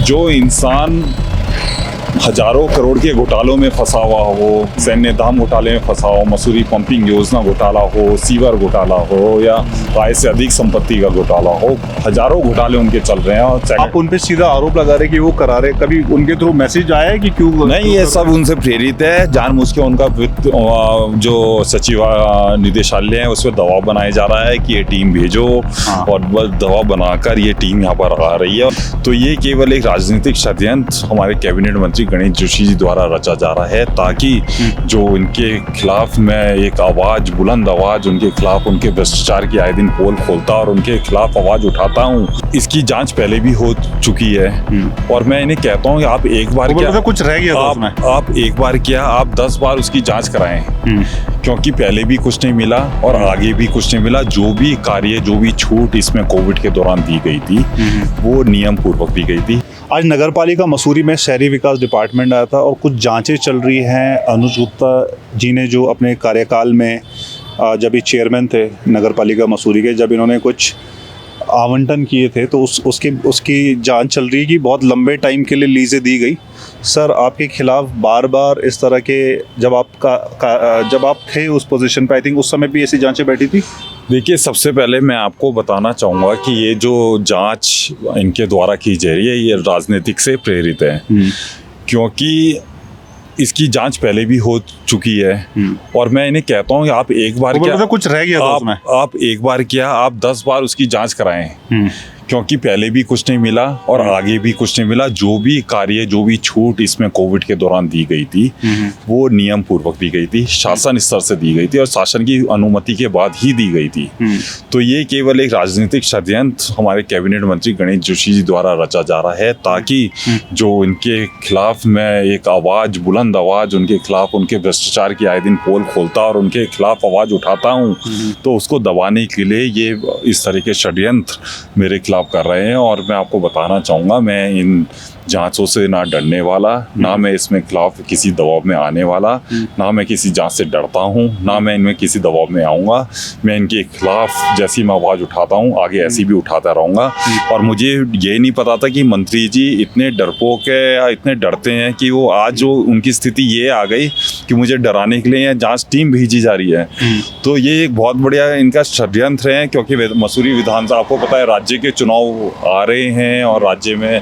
जो इंसान हजारों करोड़ के घोटालों में फंसा हुआ हो, सैन्य धाम घोटाले में फंसा हो, मसूरी पंपिंग योजना घोटाला हो, सीवर घोटाला हो या आय से अधिक संपत्ति का घोटाला हो, हजारों घोटाले उनके चल रहे हैं। और आप उन पे सीधा आरोप लगा रहे कि वो करा रहे, कभी उनके थ्रू मैसेज आया है कि क्यों नहीं? ये सब उनसे प्रेरित है, जानबूझ के उनका जो सचिव निदेशालय है उस पर दबाव बनाया जा रहा है कि ये टीम भेजो। और बस दबाव बनाकर ये टीम यहाँ पर आ रही है। तो ये केवल एक राजनीतिक षड्यंत्र हमारे कैबिनेट मंत्री गणेश जोशी जी द्वारा रचा जा रहा है, ताकि जो इनके खिलाफ मैं एक आवाज, बुलंद आवाज उनके खिलाफ, उनके भ्रष्टाचार की आए दिन पोल खोलता और उनके खिलाफ आवाज उठाता हूँ। इसकी जांच पहले भी हो चुकी है और मैं इन्हें कहता हूँ कि आप एक बार क्या, कुछ रह गया आप एक बार क्या, आप 10 बार उसकी जांच कराएं, क्योंकि पहले भी कुछ नहीं मिला और आगे भी कुछ नहीं मिला। जो भी कार्य, जो भी छूट इसमें कोविड के दौरान दी गई थी वो नियम पूर्वक दी गई थी। आज नगर पालिका मसूरी में शहरी विकास डिपार्टमेंट आया था और कुछ जांचें चल रही हैं। अनुज गुप्ता जी ने जो अपने कार्यकाल में जब ये चेयरमैन थे नगर पालिका मसूरी के, जब इन्होंने कुछ आवंटन किए थे तो उसकी जांच चल रही है कि बहुत लंबे टाइम के लिए लीजें दी गई। सर, आपके खिलाफ बार बार इस तरह के, जब आप थे उस पोजीशन पे, आई थिंक उस समय भी ऐसी जांचें बैठी थी। देखिए, सबसे पहले मैं आपको बताना चाहूँगा कि ये जो जांच इनके द्वारा की जा रही है ये राजनीतिक से प्रेरित है, क्योंकि इसकी जांच पहले भी हो चुकी है। और मैं इन्हें कहता हूँ कि आप एक बार क्या, कुछ रह गया आप एक बार क्या, आप 10 बार उसकी जांच कराएं, क्योंकि पहले भी कुछ नहीं मिला और आगे भी कुछ नहीं मिला। जो भी कार्य, जो भी छूट इसमें कोविड के दौरान दी गई थी वो नियम पूर्वक दी गई थी, शासन स्तर से दी गई थी और शासन की अनुमति के बाद ही दी गई थी। तो ये केवल एक राजनीतिक षड्यंत्र हमारे कैबिनेट मंत्री गणेश जोशी जी द्वारा रचा जा रहा है, ताकि जो इनके खिलाफ मैं एक आवाज, बुलंद आवाज उनके खिलाफ, उनके भ्रष्टाचार की आए दिन पोल खोलता और उनके खिलाफ आवाज उठाता हूँ, तो उसको दबाने के लिए ये इस तरह के षड्यंत्र मेरे खिलाफ कर रहे हैं। और मैं आपको बताना चाहूँगा, मैं इन जांचों से ना डरने वाला, ना मैं इसमें खिलाफ किसी दबाव में आने वाला, ना मैं किसी जांच से डरता हूँ, ना मैं इनमें किसी दबाव में आऊँगा। मैं इनके खिलाफ जैसी मैं आवाज़ उठाता हूँ आगे ऐसी भी उठाता रहूँगा। और मुझे ये नहीं पता था कि मंत्री जी इतने डरपोक है या इतने डरते हैं कि वो आज जो उनकी स्थिति ये आ गई कि मुझे डराने के लिए जाँच टीम भेजी जा रही है। तो ये एक बहुत बढ़िया इनका षड्यंत्र है, क्योंकि मसूरी विधानसभा, आपको पता है राज्य के चुनाव आ रहे हैं और राज्य में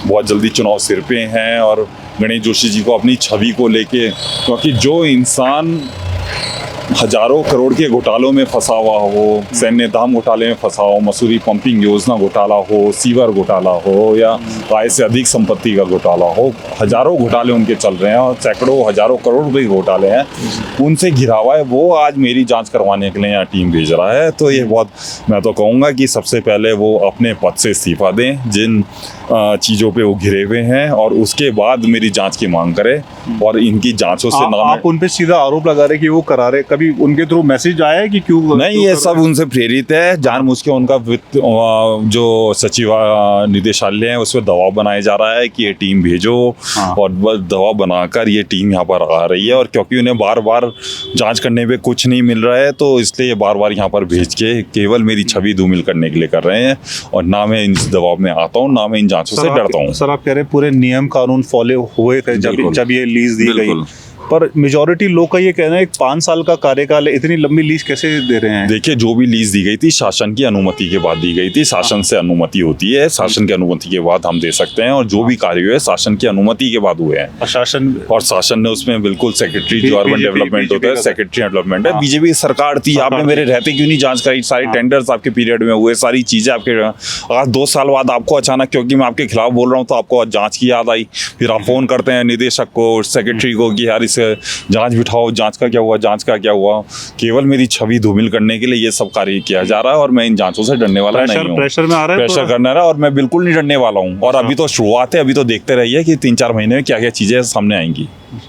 बहुत जल्दी चुनाव सिर पे हैं। और गणेश जोशी जी को अपनी छवि को लेके, क्योंकि जो इंसान हजारों करोड़ के घोटालों में फंसा हुआ हो, सैन्य धाम घोटाले में फंसा हो, मसूरी पंपिंग योजना घोटाला हो, सीवर घोटाला हो या आय से अधिक संपत्ति का घोटाला हो, हजारों घोटाले उनके चल रहे हैं और सैकड़ों हजारों करोड़ रुपए घोटाले हैं, उनसे घिरा हुआ है। वो आज मेरी जांच करवाने के लिए यहाँ टीम भेज रहा है। तो ये बहुत, मैं तो कहूँगा कि सबसे पहले वो अपने पद से इस्तीफा दें जिन चीज़ों पे वो घिरे हुए हैं, और उसके बाद मेरी जांच की मांग करें। और इनकी जांचों से आप उन पे सीधा आरोप लगा रहे कि वो करा रहे, कभी उनके थ्रू मैसेज आया है कि क्यों नहीं? ये सब उनसे प्रेरित है, जानबूझ के उनका जो सचिव निदेशालय है उस पर दबाव बनाया जा रहा है कि ये टीम भेजो। और बस दबाव बनाकर ये टीम यहाँ पर आ रही है। और क्योंकि उन्हें बार बार जांच करने पे कुछ नहीं मिल रहा है, तो इसलिए बार बार यहाँ पर भेज के केवल मेरी छवि धूमिल करने के लिए कर रहे हैं। और ना मैं इस दबाव में आता हूँ, ना मैं इन जांचों से डरता हूँ। सर, आप कह रहे हैं पूरे नियम कानून फॉलो हुए थे जब ये लीज दी गई, पर मेजॉरिटी लोग का ये कहना है 5 साल का कार्यकाल है, इतनी लंबी लीज कैसे दे रहे हैं? देखिए, जो भी लीज दी गई थी शासन की अनुमति के बाद दी गई थी। शासन से अनुमति होती है, शासन की अनुमति के बाद हम दे सकते हैं। और जो भी कार्य हुए शासन की अनुमति के बाद हुए हैं। शासन ने उसमें बिल्कुल सेक्रेटरी जो अर्बन डेवलपमेंट होता है, सेक्रेटरी डेवलपमेंट है, बीजेपी सरकार थी। आपने मेरे रहते क्यों नहीं जांच कराई? सारे टेंडर्स आपके पीरियड में हुए, सारी चीजें आपके। आज 2 साल बाद आपको अचानक, क्योंकि मैं आपके खिलाफ बोल रहा हूँ, तो आपको जांच की याद आई। फिर आप फोन करते हैं निदेशक को, सेक्रेटरी को कि यार इसे जांच बिठाओ, जांच का क्या हुआ, जांच का क्या हुआ। केवल मेरी छवि धूमिल करने के लिए ये सब कार्य किया जा रहा है। और मैं इन जांचों से डरने वाला नहीं हूँ। प्रेशर में आ रहा है, प्रेशर करना रहा, और मैं बिल्कुल नहीं डरने वाला हूँ। और अभी तो शुरुआत है, अभी तो देखते रहिए कि 3-4 महीने में क्या क्या चीजें सामने आएंगी।